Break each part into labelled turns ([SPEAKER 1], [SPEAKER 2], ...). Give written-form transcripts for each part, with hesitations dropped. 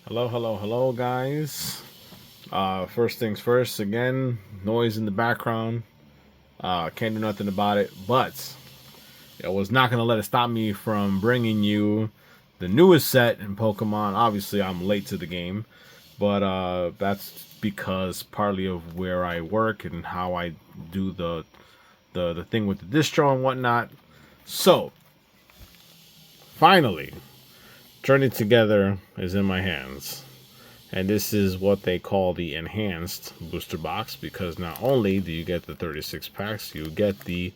[SPEAKER 1] Hello, hello, hello, guys. First things first, again, noise in the background. Can't do nothing about it, but I was not going to let it stop me from bringing you the newest set in Pokemon. Obviously, I'm late to the game, but that's because partly of where I work and how I do the thing with the distro and whatnot. So, finally, Journey Together is in my hands. And this is what they call the enhanced booster box because not only do you get the 36 packs, you get the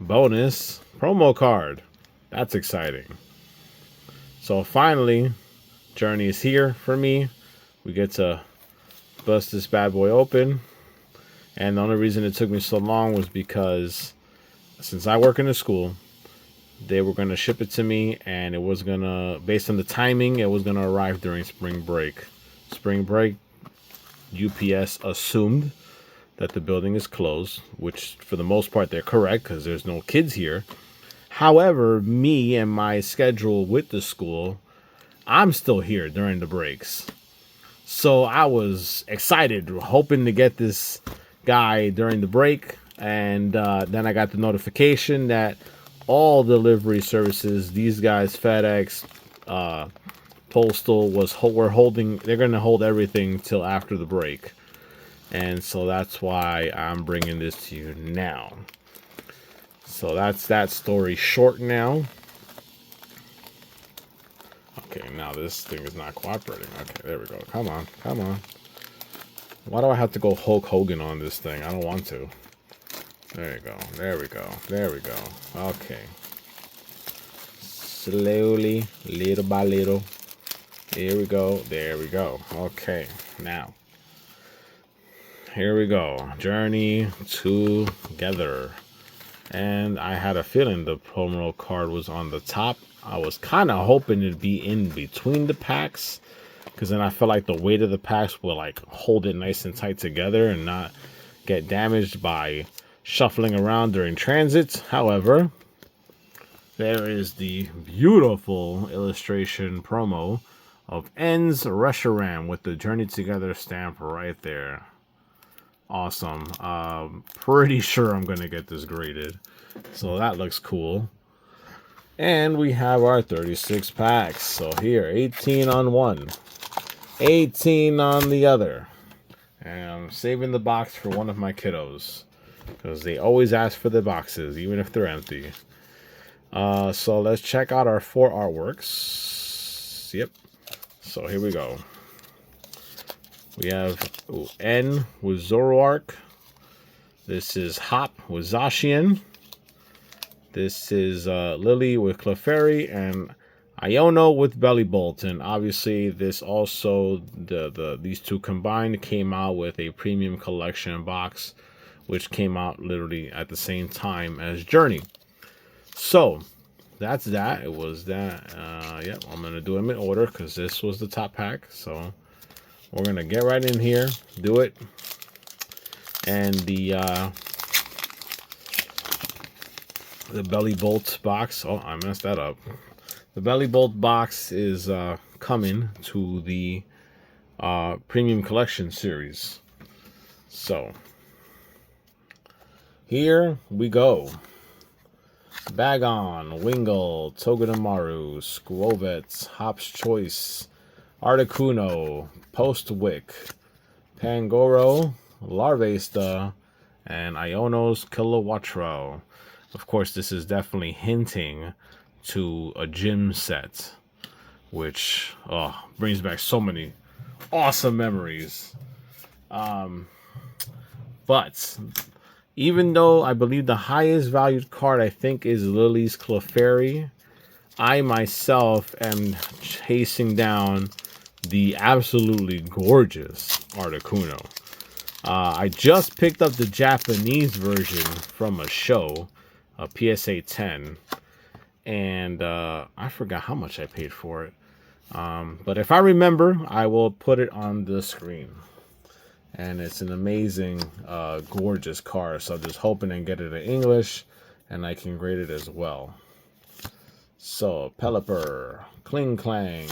[SPEAKER 1] bonus promo card. That's exciting. So finally, Journey is here for me. We get to bust this bad boy open. And the only reason it took me so long was because since I work in a school, they were going to ship it to me and it was going to, based on the timing, it was going to arrive during spring break. Spring break, UPS assumed that the building is closed, which for the most part they're correct because there's no kids here. However, me and my schedule with the school, I'm still here during the breaks. So I was excited, hoping to get this guy during the break. And then I got the notification that all delivery services, these guys, FedEx, Postal, were holding, they're going to hold everything till after the break. And so that's why I'm bringing this to you now. So that's that story short now. Okay, now this thing is not cooperating. Okay, there we go. Come on, come on. Why do I have to go Hulk Hogan on this thing? I don't want to. There you go. There we go. There we go. Okay. Slowly, little by little. Here we go. There we go. Okay, now. Here we go. Journey Together. And I had a feeling the promo card was on the top. I was kind of hoping it'd be in between the packs, because then I felt like the weight of the packs will like hold it nice and tight together and not get damaged by shuffling around during transits. However, there is the beautiful illustration promo of Ends Reshiram with the Journey Together stamp right there. Awesome. Pretty sure I'm gonna get this graded, so that looks cool. And we have our 36 packs. So here, 18 on one, 18 on the other. And I'm saving the box for one of my kiddos because they always ask for the boxes, even if they're empty. So let's check out our four artworks. Yep. So here we go. We have N with Zoroark. This is Hop with Zacian. This is Lily with Clefairy and Iono with Bellibolt. And obviously, this also these two combined came out with a premium collection box, which came out literally at the same time as Journey. So that's that. It was that. Yep, I'm gonna do them in order because this was the top pack. So we're gonna get right in here, do it, and the Bellibolt box. Oh, I messed that up. The Bellibolt box is coming to the Premium Collection series. So here we go. Bagon, Wingull, Togedemaru, Skwovet, Hop's Choice, Articuno, Postwick, Pangoro, Larvesta, and Iono's Kilowattrel. Of course, this is definitely hinting to a gym set, which brings back so many awesome memories. But even though I believe the highest valued card I think is Lily's Clefairy, I myself am chasing down the absolutely gorgeous Articuno. I just picked up the Japanese version from a show, a PSA 10, and I forgot how much I paid for it. But if I remember, I will put it on the screen. And it's an amazing, gorgeous card. So I'm just hoping and get it in English, and I can grade it as well. So Pelipper, Kling Clang,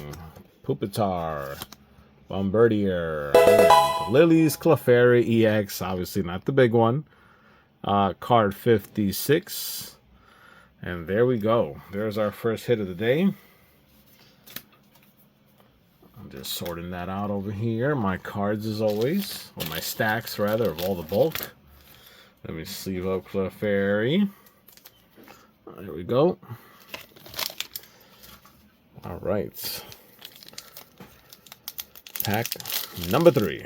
[SPEAKER 1] Pupitar, Bombardier, and Lily's Clefairy EX, obviously not the big one. Card 56. And there we go. There's our first hit of the day. I'm just sorting that out over here. My cards as always, or my stacks rather, of all the bulk. Let me sleeve up Clefairy. There we go. All right. Pack number 3.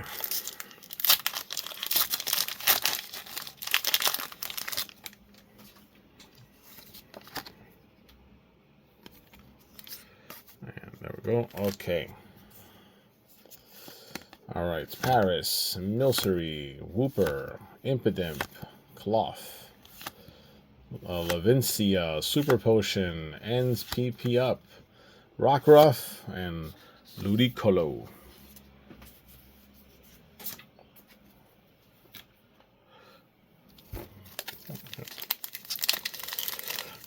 [SPEAKER 1] And there we go. Okay. All right. Paris, Milcery, Wooper, Impidimp, Cloth, Lavincia, Super Potion, Ends PP Up, Rockruff, and Ludicolo.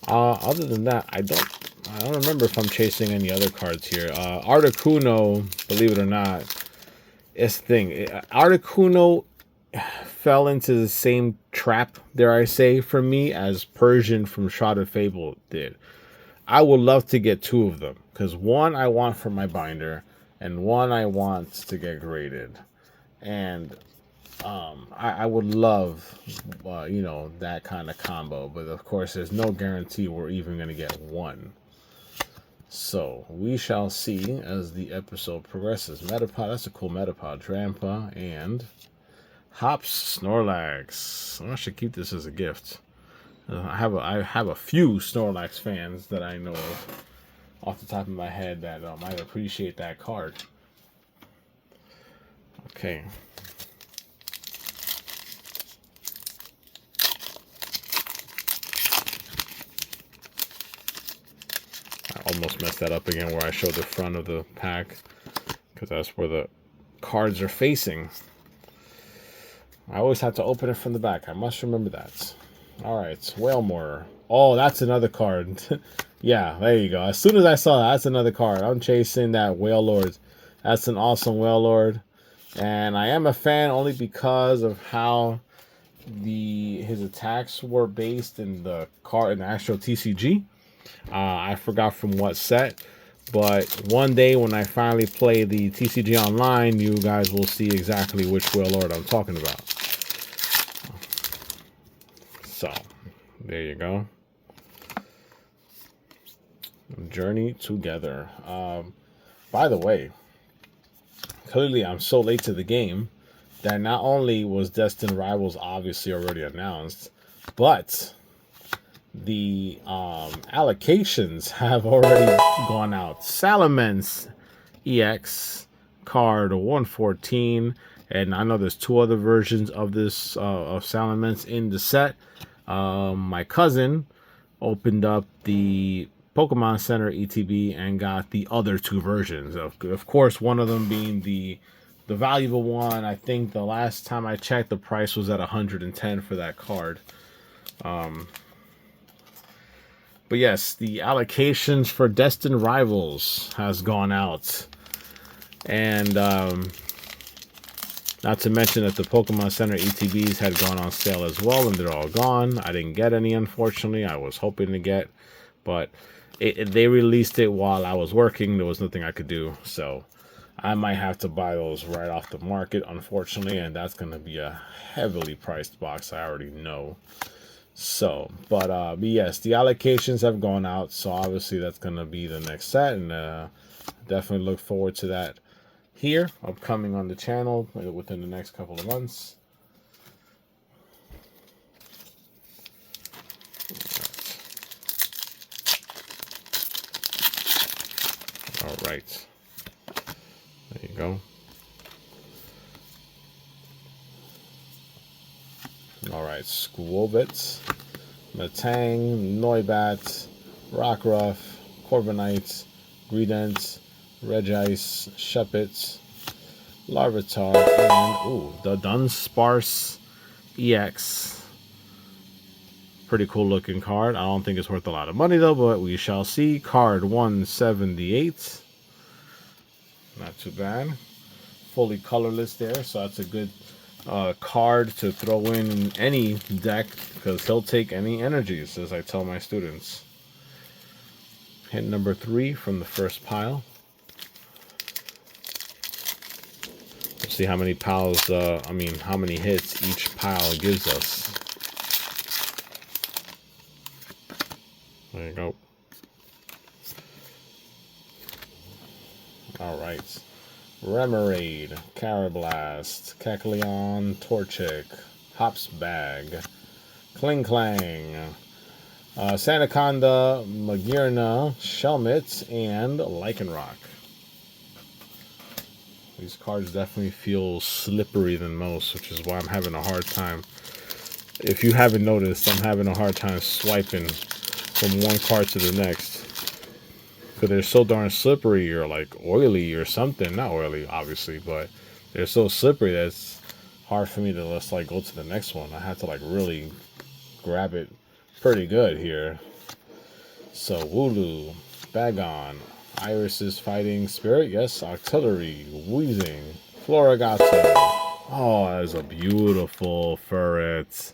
[SPEAKER 1] Other than that, I don't remember if I'm chasing any other cards here. Articuno, believe it or not, is the thing. Articuno fell into the same trap, dare I say, for me as Persian from Shrouded Fable did. I would love to get 2 of them, because one I want for my binder, and one I want to get graded. And I would love, that kind of combo. But of course, there's no guarantee we're even going to get one. So we shall see as the episode progresses. Metapod, that's a cool Metapod. Drampa and Hops Snorlax. I should keep this as a gift. I have a few Snorlax fans that I know of off the top of my head that might appreciate that card. Okay. I almost messed that up again where I showed the front of the pack because that's where the cards are facing. I always have to open it from the back. I must remember that. All right, Wailmer. Oh, that's another card. Yeah, there you go. As soon as I saw that, that's another card. I'm chasing that Wailord. That's an awesome Wailord. And I am a fan only because of how his attacks were based in the card in the actual TCG. I forgot from what set, but one day when I finally play the TCG online, you guys will see exactly which Wailord I'm talking about. So, there you go. Journey together. By the way, clearly I'm so late to the game that not only was Destined Rivals obviously already announced, but the allocations have already gone out. Salamence EX card 114, and I know there's 2 other versions of this of Salamence in the set. My cousin opened up the Pokemon Center ETB and got the other 2 versions. Of course, one of them being the valuable one. I think the last time I checked, the price was at 110 for that card. But yes, the allocations for Destined Rivals has gone out. And not to mention that the Pokemon Center ETBs had gone on sale as well, and they're all gone. I didn't get any, unfortunately. I was hoping to get, but they released it while I was working. There was nothing I could do, so I might have to buy those right off the market, unfortunately, and that's going to be a heavily priced box, I already know. So, but yes, the allocations have gone out, so obviously that's going to be the next set, and definitely look forward to that here, upcoming on the channel within the next couple of months. All right. There you go. All right, Squovitz, Matang, Noibat, Rockruff, Corviknight, Greedent, Regice, Shuppet, Larvitar, and the Dunsparce EX. Pretty cool looking card. I don't think it's worth a lot of money though, but we shall see. Card 178. Not too bad. fully colorless there, so that's a good card to throw in any deck because he'll take any energies, as I tell my students. Hit number 3 from the first pile. Let's see how many piles, how many hits each pile gives us. There you go. Alright. Remoraid, Carablast, Kecleon, Torchic, Hopsbag, Klinklang, Sandaconda, Magearna, Shelmet, and Lycanroc. These cards definitely feel slippery than most, which is why I'm having a hard time. If you haven't noticed, I'm having a hard time swiping from one card to the next. Because they're so darn slippery or like oily or something. Not oily, obviously, but they're so slippery that it's hard for me to just like go to the next one. I have to like really grab it pretty good here. So Wooloo, Bagon, Iris's Fighting Spirit, yes, Octillery, Weezing, Floragato. Oh, that is a beautiful ferret.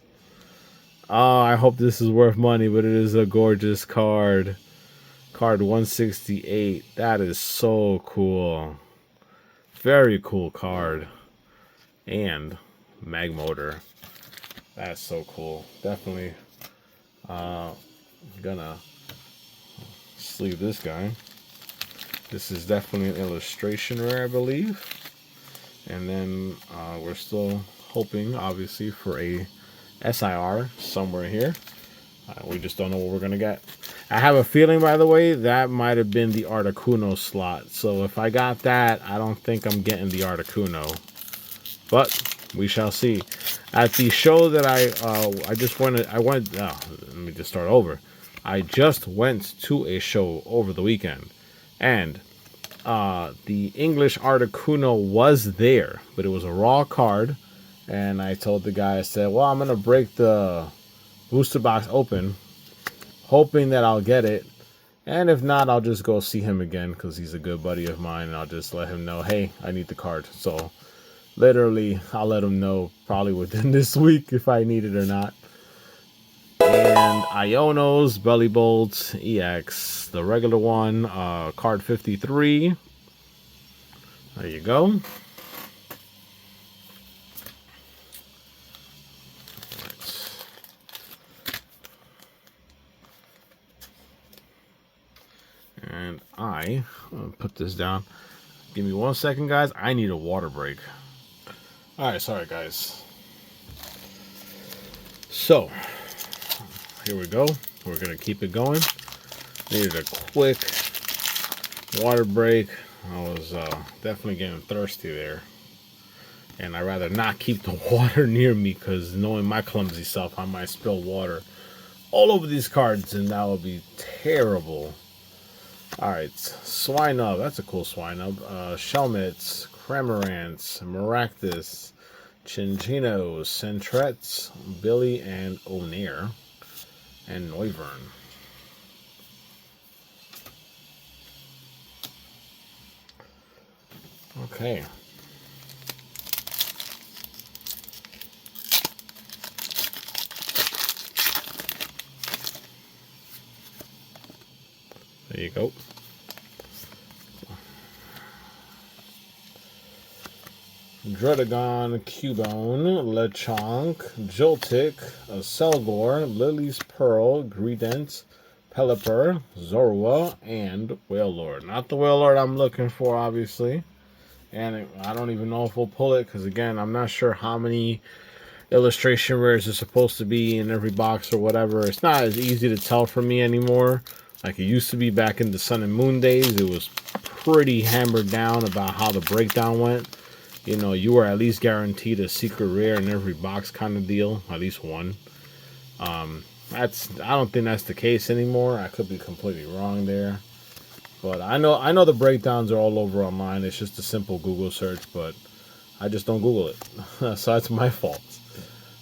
[SPEAKER 1] Oh, I hope this is worth money, but it is a gorgeous card. Card 168. That is so cool. Very cool card. And Magmotor. That's so cool. Definitely gonna sleeve this guy. This is definitely an illustration rare, I believe. And then we're still hoping, obviously, for a SIR somewhere here. We just don't know what we're going to get. I have a feeling, by the way, that might have been the Articuno slot. So if I got that, I don't think I'm getting the Articuno. But we shall see. At the show that let me just start over. I just went to a show over the weekend. And the English Articuno was there. But it was a raw card. And I told the guy, I said, well, I'm going to break the booster box open, hoping that I'll get it, and if not, I'll just go see him again because he's a good buddy of mine, and I'll just let him know, hey, I need the card. So literally I'll let him know probably within this week if I need it or not. And Iono's Belly Bolt EX, the regular one, card 53. There you go. And I'll put this down. Give me 1 second, guys. I need a water break. Alright, sorry, guys. So, here we go. We're going to keep it going. Needed a quick water break. I was definitely getting thirsty there. And I'd rather not keep the water near me because knowing my clumsy self, I might spill water all over these cards and that would be terrible. Alright, Swinub. That's a cool Swinub. Shelmet, Cramorant, Maractus, Chinchino, Sentret, Billy, and Onair, and Noivern. Okay. There you go. Dredagon, Cubone, Lechonk, Joltik, Selgor, Lily's Pearl, Greedent, Pelipper, Zorua, and Wailord. Not the Wailord I'm looking for, obviously. And I don't even know if we'll pull it, because again, I'm not sure how many illustration rares are supposed to be in every box or whatever. It's not as easy to tell for me anymore. Like it used to be back in the Sun and Moon days. It was pretty hammered down about how the breakdown went. You know, you were at least guaranteed a secret rare in every box kind of deal. At least one. I don't think that's the case anymore. I could be completely wrong there. But I know the breakdowns are all over online. It's just a simple Google search, but I just don't Google it. So that's my fault.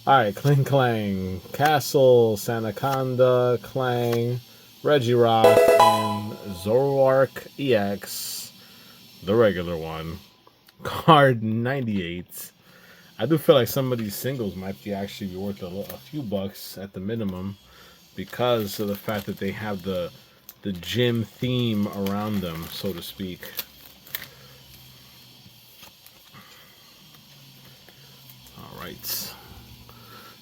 [SPEAKER 1] Alright, Klinklang, Castle, Sandaconda, Clang, Regirock, and Zoroark EX, the regular one. Card 98. I do feel like some of these singles might be actually be worth a few bucks at the minimum because of the fact that they have the gym theme around them, so to speak. All right,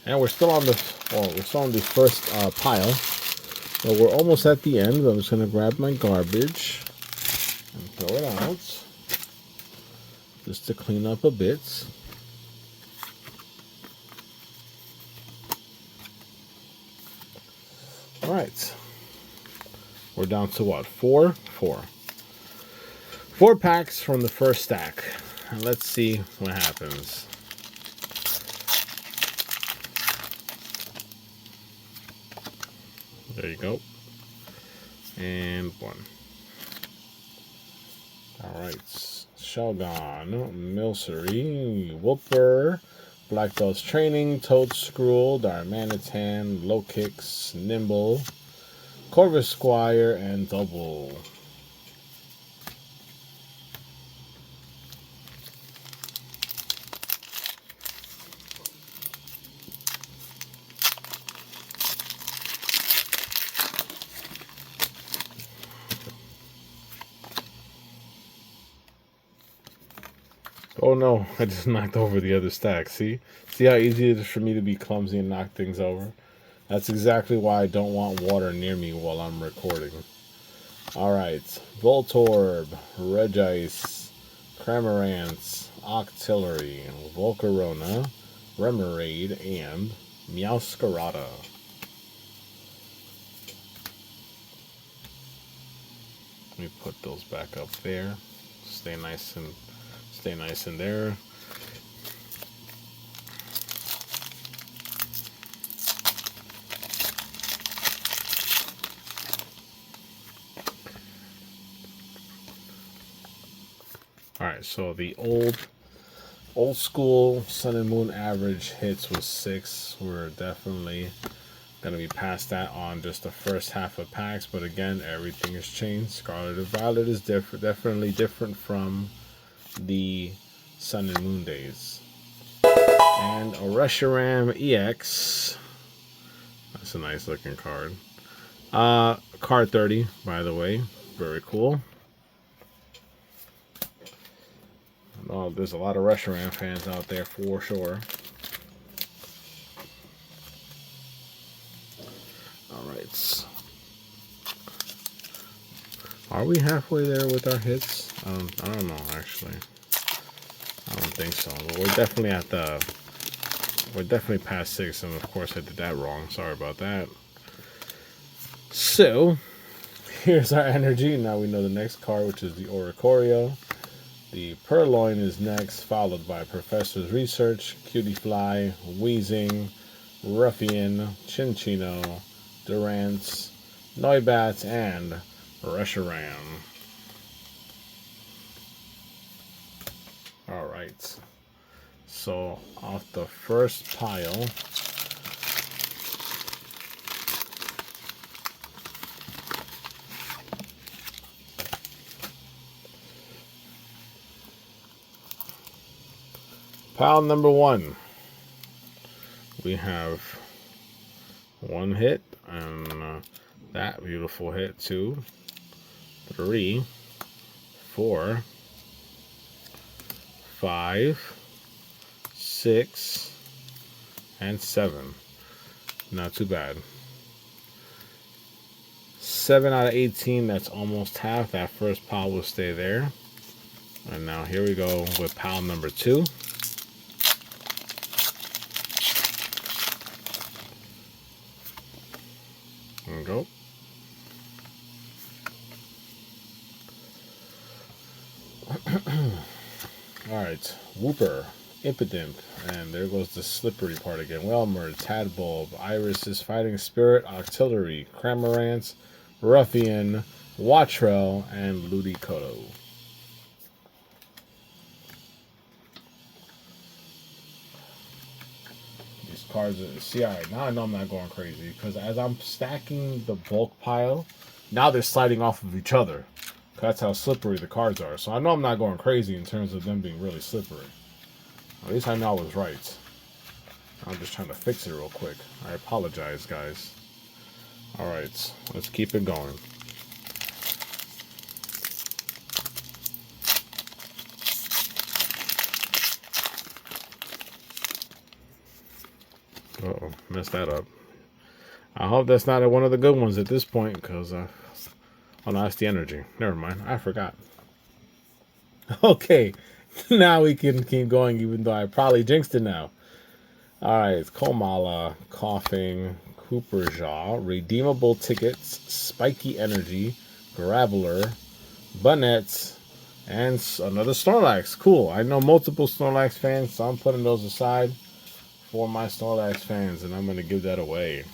[SPEAKER 1] and we're still on the we're still on the first pile. So we're almost at the end. I'm just gonna grab my garbage and throw it out just to clean up a bit. All right, we're down to what? Four packs from the first stack. And let's see what happens. There you go. And one. All right. Shogun, Milcery, Wooper, Black Belt's Training, Toad Scroll, Darmanitan, Low Kicks, Nimble, Corvus Squire, and Double. Oh no, I just knocked over the other stack. See how easy it is for me to be clumsy and knock things over? That's exactly why I don't want water near me while I'm recording. Alright, Voltorb, Regice, Cramorant, Octillery, Volcarona, Remoraid, and Meowscarada. Let me put those back up there. Stay nice in there. All right, so the old school Sun and Moon average hits was 6. We're definitely gonna be past that on just the first half of packs, but again, everything has changed. Scarlet and Violet is definitely different from the Sun and Moon days. And a Reshiram EX. That's a nice looking card. Card 30, by the way. Very cool. Oh, there's a lot of Reshiram fans out there for sure. Alright. Are we halfway there with our hits? I don't know, actually. I don't think so. But we're definitely we're definitely past 6, and of course I did that wrong. Sorry about that. So, here's our energy. Now we know the next card, which is the Oricorio. The Purloin is next, followed by Professor's Research, Cutiefly, Weezing, Ruffian, Chinchino, Durant, Noibat, and Reshiram. Alright. So, off the first pile, pile number 1, we have one hit, and that beautiful hit, 2, 3, 4, 5, 6, and 7. Not too bad. 7 out of 18, that's almost half. That first pile will stay there. And now here we go with pile number 2. There we go. Alright, Wooper, Impidimp, and there goes the slippery part again. Whelmer, Tadbulb, Iris' Fighting Spirit, Octillery, Cramorant, Ruffian, Wattrel, and Ludicolo. These cards are, see, alright, now I know I'm not going crazy, because as I'm stacking the bulk pile, now they're sliding off of each other. That's how slippery the cards are. So I know I'm not going crazy in terms of them being really slippery. At least I know I was right. I'm just trying to fix it real quick. I apologize, guys. Alright, let's keep it going. Uh-oh, messed that up. I hope that's not one of the good ones at this point, because, oh no, that's the energy. Never mind, I forgot. Okay, now we can keep going, even though I probably jinxed it now. Alright, it's Komala, Coughing, Cooper Jaw, Redeemable Tickets, Spiky Energy, Graveler, Bunnets, and another Snorlax. Cool. I know multiple Snorlax fans, so I'm putting those aside for my Snorlax fans, and I'm going to give that away.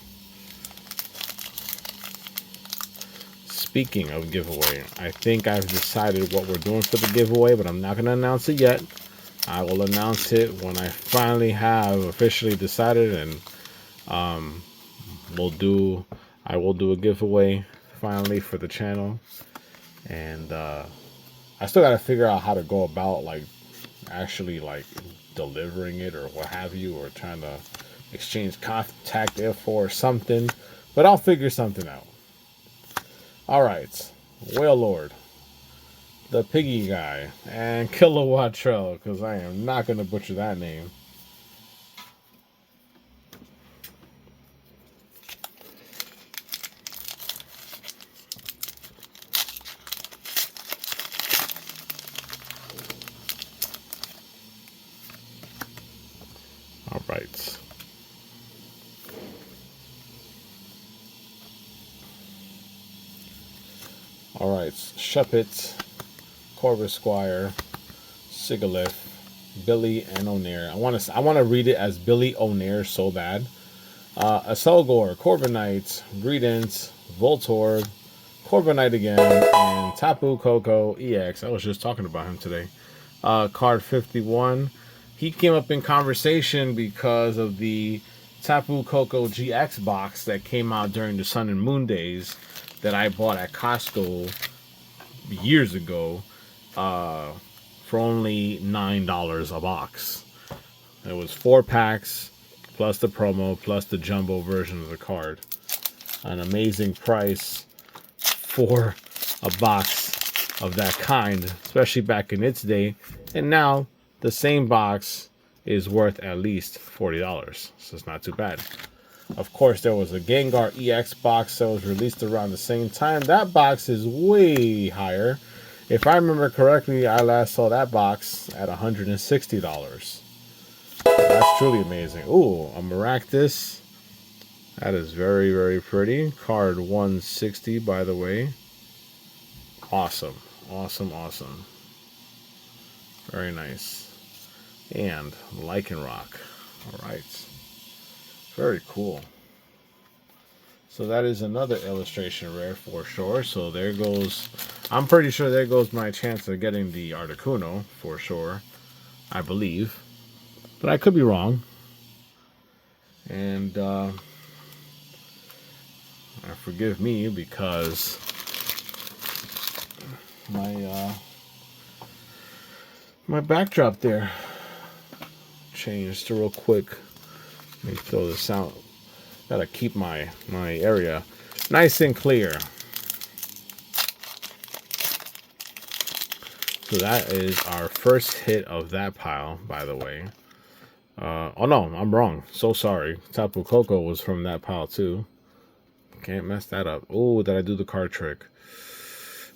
[SPEAKER 1] Speaking of giveaway, I think I've decided what we're doing for the giveaway, but I'm not going to announce it yet. I will announce it when I finally have officially decided, and I will do a giveaway finally for the channel. And I still got to figure out how to go about actually delivering it or what have you, or trying to exchange contact info or something, but I'll figure something out. All right, Whale Lord, the Piggy Guy, and Kilowattrell, because I am not going to butcher that name. All right. All right, Shuppet, Corvisquire, Sigalith, Billy, and Onair. I want to read it as Billy Onair so bad. Aselgor, Corviknight, Greedent, Voltorb, Corviknight again, and Tapu Koko EX. I was just talking about him today. Card 51. He came up in conversation because of the Tapu Koko GX box that came out during the Sun and Moon days that I bought at Costco years ago for only $9 a box. It was 4 packs plus the promo plus the jumbo version of the card. An amazing price for a box of that kind, especially back in its day. And now the same box is worth at least $40, so it's not too bad. Of course, there was a Gengar EX box that was released around the same time. That box is way higher. If I remember correctly, I last saw that box at $160. That's truly amazing. Ooh, a Maractus. That is very, very pretty. Card 160, by the way. Awesome. Awesome, awesome. Very nice. And Lycanroc. All right. Very cool. So that is another illustration rare for sure. So there goes, I'm pretty sure there goes my chance of getting the Articuno for sure. I believe. But I could be wrong. And forgive me because my backdrop there changed real quick. Let me throw this out. Gotta keep my area nice and clear. So that is our first hit of that pile, by the way. Oh no, I'm wrong. So sorry. Tapu Koko was from that pile too. Can't mess that up. Oh, did I do the card trick?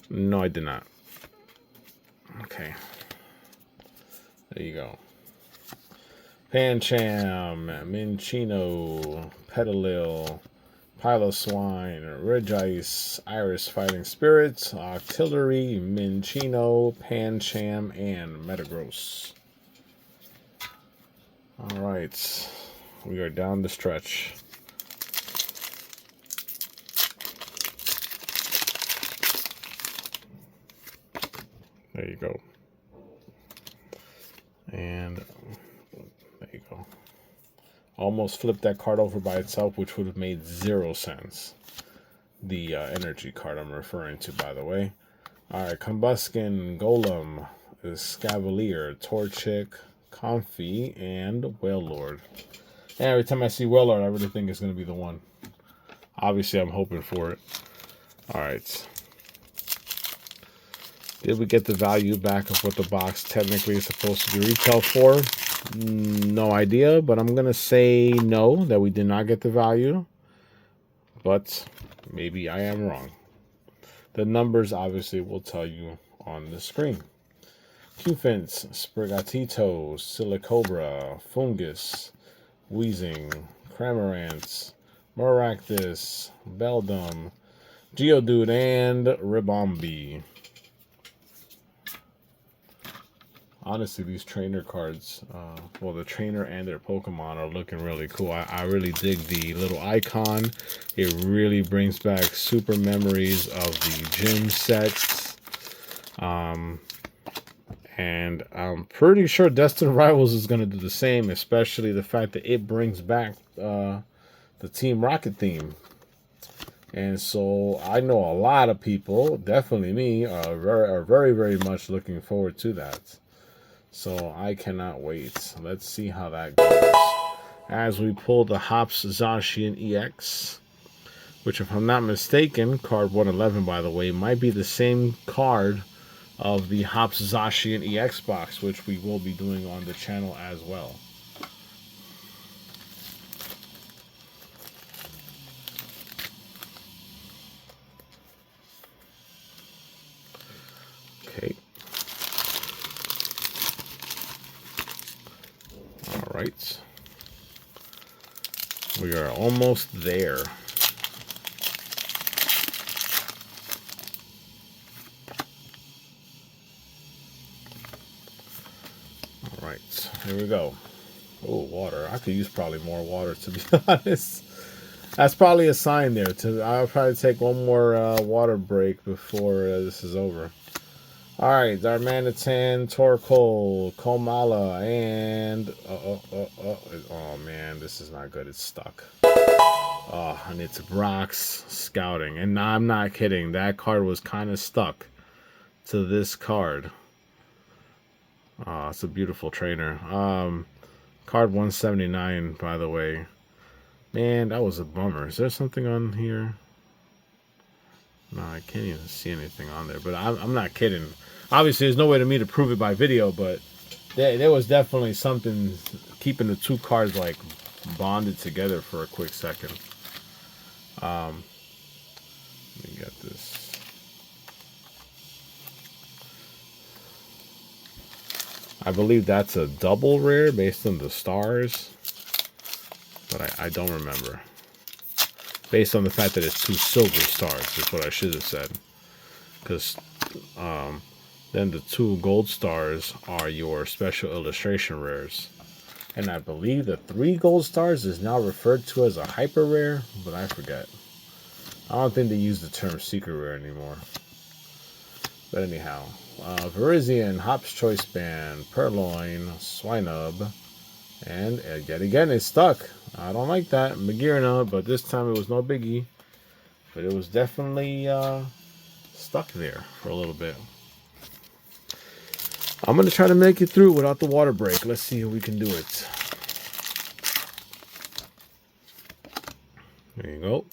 [SPEAKER 1] No, I did not. Okay. There you go. Pancham, Minchino, Petalil, Piloswine, Regice, Iris Fighting Spirits, Octillery, Minchino, Pancham, and Metagross. Alright. We are down the stretch. There you go. And there you go. Almost flipped that card over by itself, which would have made 0 sense. The energy card I'm referring to, by the way. All right, Combuskin, Golem, Scavalier, Torchic, Comfy, and Wailord. And every time I see Wailord, I really think it's going to be the one. Obviously, I'm hoping for it. All right. Did we get the value back of what the box technically is supposed to be retail for? No idea, but I'm going to say no, that we did not get the value. But maybe I am wrong. The numbers obviously will tell you on the screen. Qfence, Sprigatito, Silicobra, Fungus, Weezing, Cramorant, Maractus, Beldum, Geodude, and Ribombee. Honestly, these trainer cards, well, the trainer and their Pokemon are looking really cool. I really dig the little icon. It really brings back super memories of the gym sets. And I'm pretty sure Destined Rivals is going to do the same, especially the fact that it brings back the Team Rocket theme. And so I know a lot of people, definitely me, are very, very much looking forward to that. So I cannot wait. Let's see how that goes. As we pull the Hops Zacian EX, which if I'm not mistaken, card 111 by the way, might be the same card of the Hops Zacian EX box, which we will be doing on the channel as well. Okay. All right. We are almost there. All right, here we go. Oh, water. I could use probably more water, to be honest. That's probably a sign there. I'll probably take one more water break before this is over. All right, Darmanitan, Torkoal, Komala, and oh man, this is not good. It's stuck. Oh, and it's Brock's Scouting, and I'm not kidding. That card was kind of stuck to this card. Oh, it's a beautiful trainer. Card 179, by the way. Man, that was a bummer. Is there something on here? No, I can't even see anything on there. But I'm not kidding. Obviously, there's no way to me to prove it by video, but there was definitely something keeping the two cards like bonded together for a quick second. Let me get this. I believe that's a double rare based on the stars, but I don't remember. Based on the fact that it's two silver stars, is what I should have said. Because then the two gold stars are your special illustration rares. And I believe the 3 gold stars is now referred to as a hyper rare, but I forget. I don't think they use the term secret rare anymore. But anyhow, Virizion, Hop's Choice Band, Purloin, Swinub, and yet again it's stuck. I don't like that. Magearna, but this time it was no biggie. But it was definitely stuck there for a little bit. I'm going to try to make it through without the water break. Let's see if we can do it. There you go.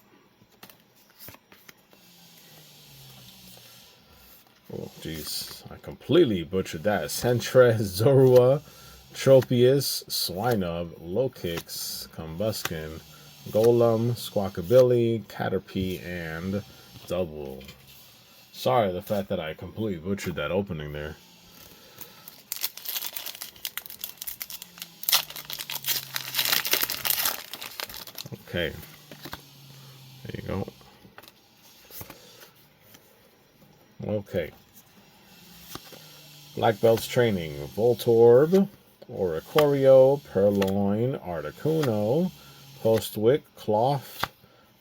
[SPEAKER 1] Oh, jeez. I completely butchered that. Sentret, Zorua, Tropius, Swinub, Lokix, Combuskin, Golem, Squawkabilly, Caterpie, and Double. Sorry the fact that I completely butchered that opening there. Okay. There you go. Okay. Black Belt's Training. Voltorb, Oricorio, Purloin, Articuno, Postwick, Cloth,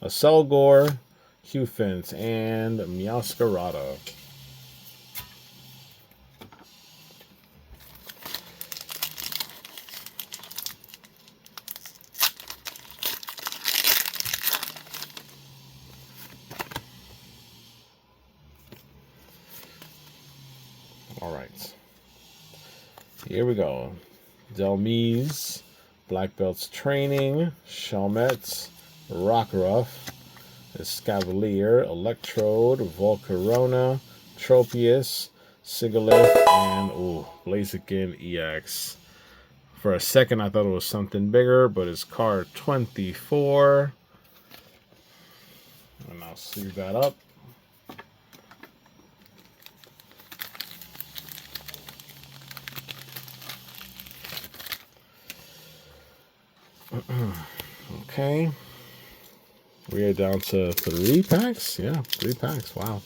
[SPEAKER 1] Acelgor, Qfence, and Meowscarada. All right. Here we go. Delmise, Black Belts Training, Shelmet, Rockruff, Escavalier, Electrode, Volcarona, Tropius, Sigalith, and Blaziken EX. For a second, I thought it was something bigger, but it's card 24. And I'll sleeve that up. Okay. We are down to 3 packs. Yeah, 3 packs. Wow.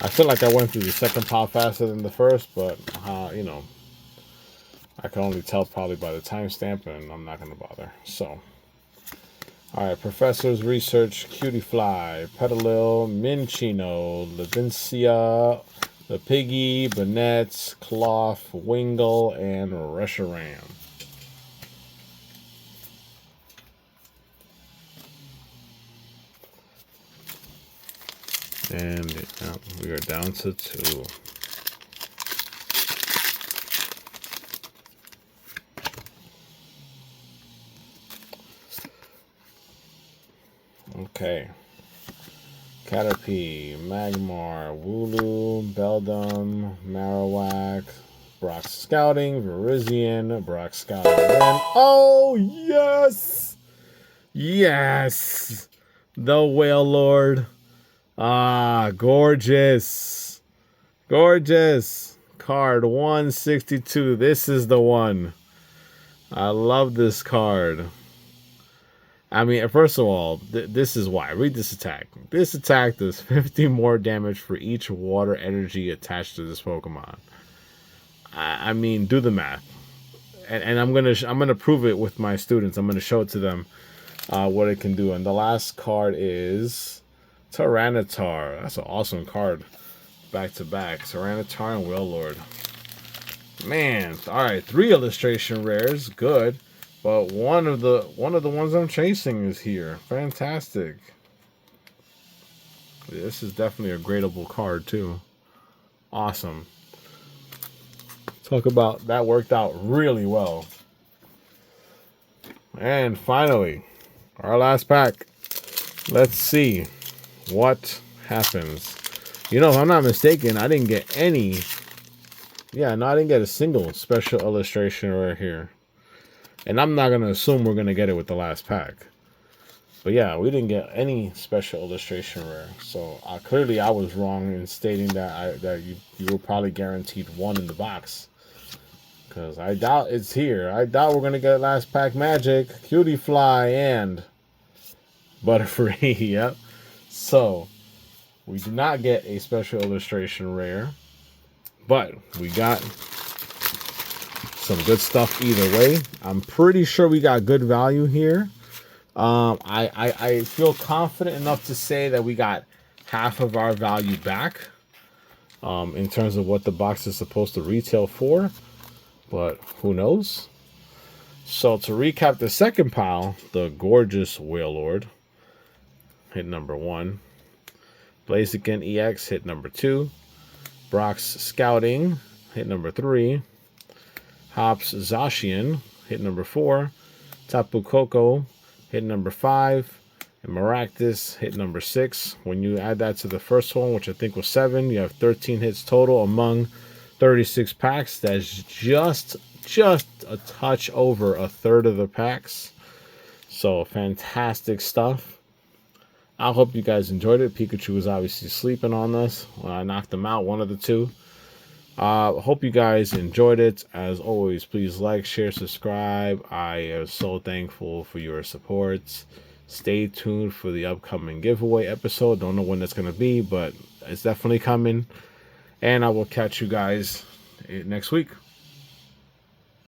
[SPEAKER 1] I feel like I went through the second pile faster than the first, but, you know, I can only tell probably by the timestamp, and I'm not going to bother. So, all right. Professor's Research, Cutiefly, Petalil, Minchino, Levincia, the Piggy, Burnett, Cloth, Wingle, and Reshiram. And we are down to 2. Okay. Caterpie, Magmar, Wooloo, Beldum, Marowak, Brock Scouting, Virizion, Brock Scouting again. Oh, yes! Yes! The Whale Lord. Ah, gorgeous. Gorgeous. Card 162. This is the one. I love this card. I mean, first of all, this is why. Read this attack. This attack does 50 more damage for each water energy attached to this Pokemon. I mean, do the math. And I'm gonna prove it with my students. I'm gonna show it to them what it can do. And the last card is Tyranitar. That's an awesome card. Back to back. Tyranitar and Wailord. Man, all right, 3 illustration rares, good. But one of the ones I'm chasing is here. Fantastic. This is definitely a gradable card too. Awesome. Talk about that, worked out really well. And finally, our last pack. Let's see what happens. You know, if I'm not mistaken, I didn't get any. Yeah, no, I didn't get a single special illustration right here. And I'm not going to assume we're going to get it with the last pack. But yeah, we didn't get any special illustration rare. So clearly I was wrong in stating that you were probably guaranteed 1 in the box. Because I doubt it's here. I doubt we're going to get last pack magic, Cutiefly, and Butterfree. Yep. So we do not get a special illustration rare. But we got some good stuff either way. I'm pretty sure we got good value here. I feel confident enough to say that we got half of our value back in terms of what the box is supposed to retail for, but who knows? So to recap the second pile, the gorgeous Wailord hit number 1, Blaziken EX hit number 2, Brock's Scouting hit number 3, Hops Zacian hit number 4, Tapu Koko hit number 5, and Maractus hit number 6. When you add that to the first one, which I think was 7, you have 13 hits total among 36 packs. That's just a touch over a third of the packs. So fantastic stuff. I hope you guys enjoyed it. Pikachu was obviously sleeping on us when I knocked him out, one of the two. Hope you guys enjoyed it. As always, please like, share, subscribe. I am so thankful for your support. Stay tuned for the upcoming giveaway episode. Don't know when that's going to be, but it's definitely coming. And I will catch you guys next week.